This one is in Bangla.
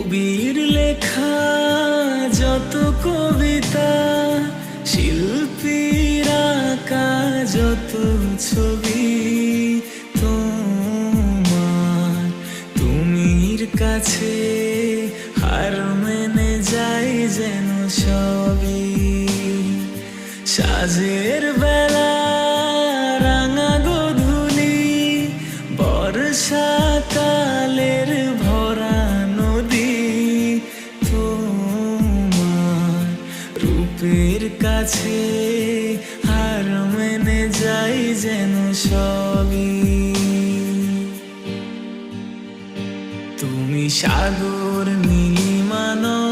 কবির লেখা যত কবিতা, শিল্পীর আঁকা যত ছবি, তোমার তুমির কাছে হার মেনে যাই যেন সবই। সাজের বেলা রাঙা গোধূলি, বর্ষাকালের ভরা নদী, তোমার রূপের কাছে হার মেনে যাই যেন সবই। তুমি সাগর নীলিমা নও,